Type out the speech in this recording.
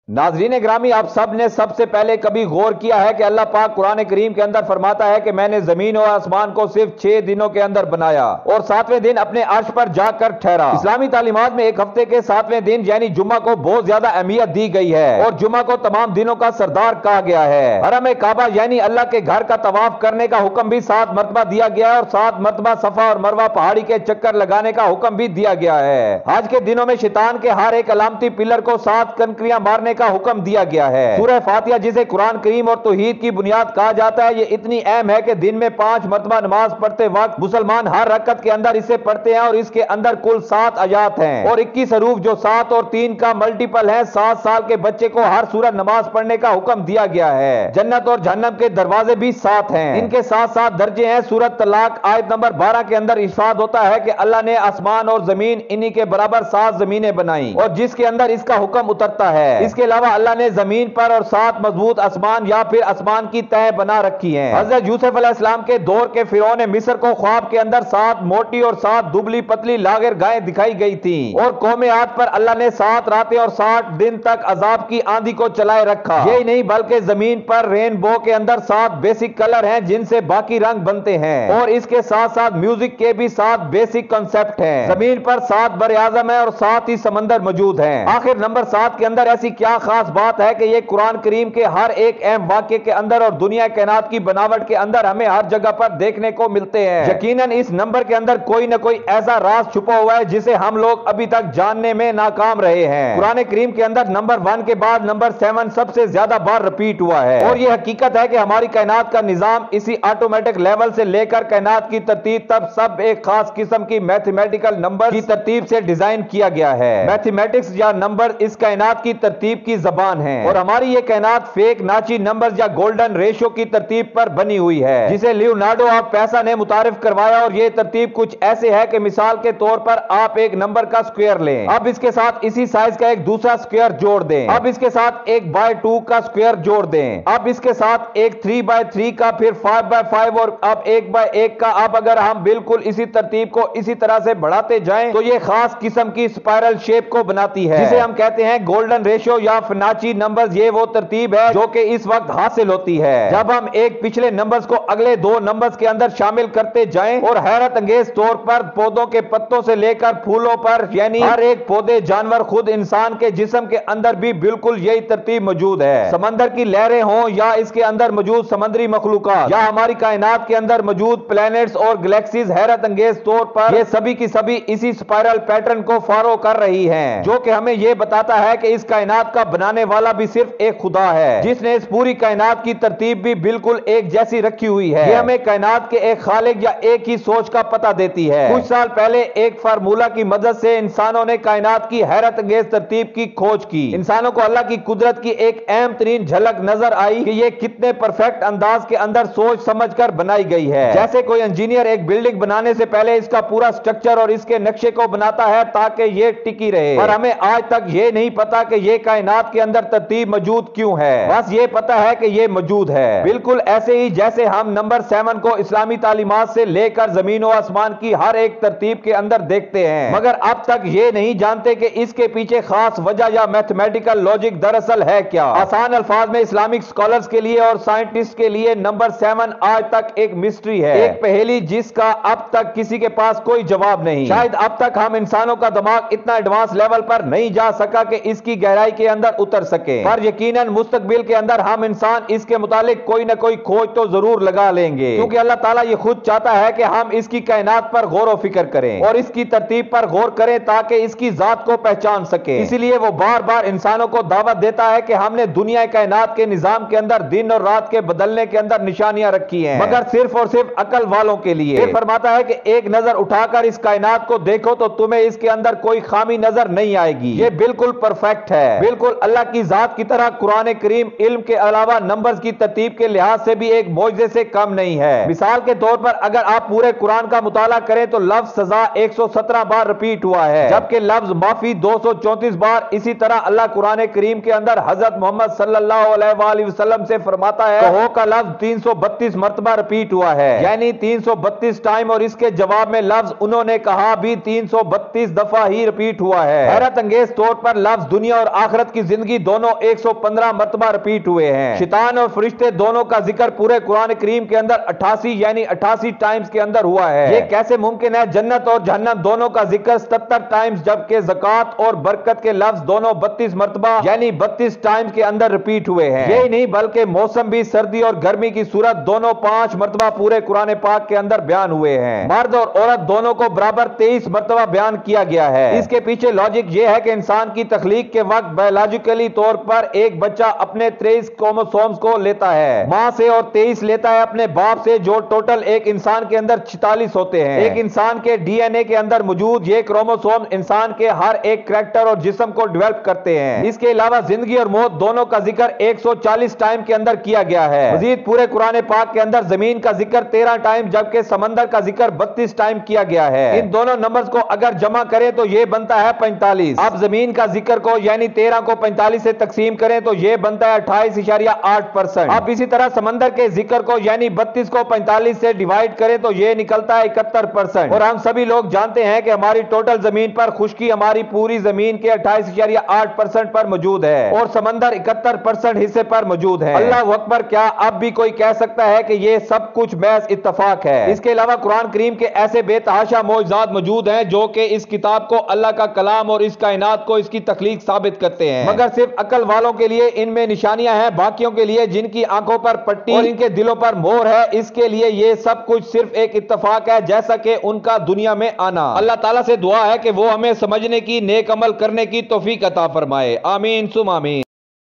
ناظرین گرامی، آپ سب نے سب سے پہلے کبھی غور کیا ہے کہ اللہ پاک قرآن کریم کے اندر فرماتا ہے کہ میں نے زمین اور آسمان کو صرف 6 دنوں کے اندر بنایا اور 7ویں دن اپنے عرش پر جا کر ٹھہرا۔ اسلامی تعلیمات میں ایک ہفتے کے 7ویں دن یعنی جمعہ کو بہت زیادہ اہمیت دی گئی ہے اور جمعہ کو تمام دنوں کا سردار کہا گیا ہے۔ حرم کعبہ یعنی اللہ کے گھر کا طواف کرنے کا حکم بھی 7 مرتبہ دیا گیا ہے اور 7 مرتبہ صفا اور مروہ پہاڑی کے چکر لگانے کا حکم بھی دیا گیا ہے۔ آج کے دنوں میں شیطان کے ہر ایک علامتی پلر کو 7 کنکریاں مارنے کا حکم دیا گیا ہے۔ سورہ فاتحہ جسے قرآن کریم اور توحید کی بنیاد کہا جاتا ہے، یہ اتنی اہم ہے کہ دن میں 5 مرتبہ نماز پڑھتے وقت مسلمان ہر رکعت کے اندر اسے پڑھتے ہیں اور اس کے اندر کل 7 آیات ہیں اور 21 حروف جو 7 اور 3 کا ملٹیپل ہے۔ 7 سال کے بچے کو ہر سورت نماز پڑھنے کا حکم دیا گیا ہے۔ جنت اور جہنم کے دروازے بھی 7 ہیں، ان کے 7 درجے ہیں۔ سورت طلاق آیت نمبر 12 کے اندر ارشاد ہوتا ہے کہ اللہ نے آسمان اور زمین انہی کے برابر 7 زمینیں بنائیں اور جس کے اندر اس کا حکم اترتا ہے۔ اس کے علاوہ اللہ نے زمین پر اور 7 مضبوط آسمان یا پھر آسمان کی تہ بنا رکھی ہیں۔ حضرت یوسف علیہ السلام کے دور کے فرعون مصر کو خواب کے اندر 7 موٹی اور 7 دبلی پتلی لاغر گائیں دکھائی گئی تھی اور قوم عاد پر اللہ نے 7 راتیں اور 60 دن تک عذاب کی آندھی کو چلائے رکھا۔ یہی نہیں بلکہ زمین پر رینبو کے اندر 7 بیسک کلر ہیں جن سے باقی رنگ بنتے ہیں اور اس کے ساتھ ساتھ میوزک کے بھی 7 بیسک کنسپٹ ہیں۔ زمین پر 7 بر اعظم ہے اور 7 ہی سمندر موجود ہیں۔ آخر نمبر 7 کے اندر ایسی کیا خاص بات ہے کہ یہ قرآن کریم کے ہر ایک اہم واقعے کے اندر اور دنیا کائنات کی بناوٹ کے اندر ہمیں ہر جگہ پر دیکھنے کو ملتے ہیں۔ یقیناً اس نمبر کے اندر کوئی نہ کوئی ایسا راز چھپا ہوا ہے جسے ہم لوگ ابھی تک جاننے میں ناکام رہے ہیں۔ قرآن کریم کے اندر نمبر 1 کے بعد نمبر 7 سب سے زیادہ بار ریپیٹ ہوا ہے اور یہ حقیقت ہے کہ ہماری کائنات کا نظام اسی آٹومیٹک لیول سے لے کر کائنات کی ترتیب تک سب ایک خاص قسم کی میتھمیٹیکل نمبر کی ترتیب سے ڈیزائن کیا گیا ہے۔ میتھمیٹکس یا نمبر اس کائنات کی ترتیب کی زبان ہے اور ہماری یہ کائنات فیک ناچی نمبرز یا گولڈن ریشو کی ترتیب پر بنی ہوئی ہے جسے لیونارڈو آف پیسا نے متعارف کروایا اور یہ ترتیب کچھ ایسے ہے کہ مثال کے طور پر آپ ایک نمبر کا سکوئر لیں، اب اس کے ساتھ اسی سائز کا ایک دوسرا سکوئر جوڑ دیں، اب اس کے ساتھ ایک بائی 2 کا سکوئر جوڑ دیں، اب اس کے ساتھ ایک 3/3 کا، پھر 5/5 اور اب 1/1 کا۔ اب اگر ہم بالکل اسی ترتیب کو اسی طرح سے بڑھاتے جائیں تو یہ خاص قسم کی اسپائرل شیپ کو بناتی ہے جسے ہم کہتے ہیں گولڈن ریشو یا فناچی نمبرز۔ یہ وہ ترتیب ہے جو کہ اس وقت حاصل ہوتی ہے جب ہم ایک پچھلے نمبرز کو اگلے 2 نمبرز کے اندر شامل کرتے جائیں اور حیرت انگیز طور پر پودوں کے پتوں سے لے کر پھولوں پر یعنی ہر ایک پودے، جانور، خود انسان کے جسم کے اندر بھی بالکل یہی ترتیب موجود ہے۔ سمندر کی لہریں ہوں یا اس کے اندر موجود سمندری مخلوقات یا ہماری کائنات کے اندر موجود پلینٹس اور گلیکسیز، حیرت انگیز طور پر یہ سبھی کی سبھی اسی اسپائرل پیٹرن کو فالو کر رہی ہیں جو کہ ہمیں یہ بتاتا ہے کہ اس کائنات کا بنانے والا بھی صرف ایک خدا ہے جس نے اس پوری کائنات کی ترتیب بھی بالکل ایک جیسی رکھی ہوئی ہے۔ یہ ہمیں کائنات کے ایک خالق یا ایک ہی سوچ کا پتہ دیتی ہے۔ کچھ سال پہلے ایک فارمولا کی مدد سے انسانوں نے کائنات کی حیرت انگیز ترتیب کی کھوج کی۔ انسانوں کو اللہ کی قدرت کی ایک اہم ترین جھلک نظر آئی کہ یہ کتنے پرفیکٹ انداز کے اندر سوچ سمجھ کر بنائی گئی ہے۔ جیسے کوئی انجینئر ایک بلڈنگ بنانے سے پہلے اس کا پورا سٹرکچر اور اس کے نقشے کو بناتا ہے تاکہ یہ ٹکی رہے، پر ہمیں آج تک یہ نہیں پتا کہ یہ کائنات کے اندر ترتیب موجود کیوں ہے، بس یہ پتا ہے کہ یہ موجود ہے۔ بالکل ایسے ہی جیسے ہم نمبر 7 کو اسلامی تعلیمات سے لے کر زمین و آسمان کی ہر ایک ترتیب کے اندر دیکھتے ہیں، مگر اب تک یہ نہیں جانتے کہ اس کے پیچھے خاص وجہ یا میتھمیٹیکل لاجک دراصل ہے کیا۔ آسان الفاظ میں اسلامک سکولرز کے لیے اور سائنٹسٹ کے لیے نمبر 7 آج تک ایک مسٹری ہے، ایک پہیلی جس کا اب تک کسی کے پاس کوئی جواب نہیں۔ شاید اب تک ہم انسانوں کا دماغ اتنا ایڈوانس لیول پر نہیں جا سکا کہ اس کی گہرائی کے اندر اتر سکے، پر یقیناً مستقبل کے اندر ہم انسان اس کے متعلق کوئی نہ کوئی کھوج تو ضرور لگا لیں گے، کیونکہ اللہ تعالیٰ یہ خود چاہتا ہے کہ ہم اس کی کائنات پر غور و فکر کریں اور اس کی ترتیب پر غور کریں تاکہ اس کی ذات کو پہچان سکیں۔ اسی لیے وہ بار بار انسانوں کو دعوت دیتا ہے کہ ہم نے دنیا کائنات کے نظام کے اندر دن اور رات کے بدلنے کے اندر نشانیاں رکھی ہیں، مگر صرف اور صرف عقل والوں کے لیے۔ پھر فرماتا ہے کہ ایک نظر اٹھا کر اس کائنات کو دیکھو تو تمہیں اس کے اندر کوئی خامی نظر نہیں آئے گی، یہ بالکل پرفیکٹ ہے، بالکل اللہ کی ذات کی طرح۔ قرآن کریم علم کے علاوہ نمبرز کی ترتیب کے لحاظ سے بھی ایک معجزے سے کم نہیں ہے۔ مثال کے طور پر اگر آپ پورے قرآن کا مطالعہ کریں تو لفظ سزا 117 بار ریپیٹ ہوا ہے، جبکہ لفظ معافی 234 بار۔ اسی طرح اللہ قرآن کریم کے اندر حضرت محمد صلی اللہ علیہ وآلہ وسلم سے فرماتا ہے کہو کا لفظ 332 مرتبہ ریپیٹ ہوا ہے، یعنی 332 ٹائم، اور اس کے جواب میں لفظ انہوں نے کہا بھی 332 دفعہ ہی ریپیٹ ہوا ہے۔ حیرت انگیز طور پر لفظ دنیا اور آخرت کی کی زندگی دونوں 115 مرتبہ ریپیٹ ہوئے ہیں۔ شیطان اور فرشتے دونوں کا ذکر پورے قرآن کریم کے اندر 88 یعنی 88 ٹائمز کے اندر ہوا ہے۔ یہ کیسے ممکن ہے؟ جنت اور جہنم دونوں کا ذکر 77 ٹائمز، جبکہ زکات اور برکت کے لفظ دونوں 32 مرتبہ یعنی 32 ٹائمز کے اندر ریپیٹ ہوئے ہیں۔ یہی نہیں بلکہ موسم بھی سردی اور گرمی کی صورت دونوں 5 مرتبہ پورے قرآن پاک کے اندر بیان ہوئے ہیں۔ مرد اور عورت دونوں کو برابر 23 مرتبہ بیان کیا گیا ہے۔ اس کے پیچھے لاجک یہ ہے کہ انسان کی تخلیق کے وقت بایولوجیکلی طور پر ایک بچہ اپنے 23 کروموسومز کو لیتا ہے ماں سے اور 23 لیتا ہے اپنے باپ سے، جو ٹوٹل ایک انسان کے اندر 46 ہوتے ہیں۔ ایک انسان کے ڈی این اے کے اندر موجود یہ کروموسوم انسان کے ہر ایک کریکٹر اور جسم کو ڈیولپ کرتے ہیں۔ اس کے علاوہ زندگی اور موت دونوں کا ذکر 140 ٹائم کے اندر کیا گیا ہے۔ مزید پورے قرآن پاک کے اندر زمین کا ذکر 13 ٹائم جبکہ سمندر کا ذکر 32 ٹائم کیا گیا ہے۔ ان دونوں نمبرز کو اگر جمع کریں تو یہ بنتا ہے 45۔ اب زمین کا ذکر کو یعنی 13 کو 45 سے تقسیم کریں تو یہ بنتا ہے 28.8%۔ اب اسی طرح سمندر کے ذکر کو یعنی 32 کو 45 سے ڈیوائیڈ کریں تو یہ نکلتا ہے 71%۔ اور ہم سبھی لوگ جانتے ہیں کہ ہماری ٹوٹل زمین پر خشکی ہماری پوری زمین کے 28.8% پر موجود ہے اور سمندر 71% حصے پر موجود ہے۔ اللہ اکبر! کیا اب بھی کوئی کہہ سکتا ہے کہ یہ سب کچھ محض اتفاق ہے؟ اس کے علاوہ قرآن کریم کے ایسے بے تحاشا معجزات موجود ہیں جو کہ اس کتاب کو اللہ کا کلام اور اس کائنات کو اس کی تخلیق ثابت کرتے ہیں، مگر صرف عقل والوں کے لیے ان میں نشانیاں ہیں، باقیوں کے لیے جن کی آنکھوں پر پٹی اور ان کے دلوں پر مہر ہے، اس کے لیے یہ سب کچھ صرف ایک اتفاق ہے، جیسا کہ ان کا دنیا میں آنا۔ اللہ تعالیٰ سے دعا ہے کہ وہ ہمیں سمجھنے کی، نیک عمل کرنے کی توفیق عطا فرمائے۔ آمین ثم آمین۔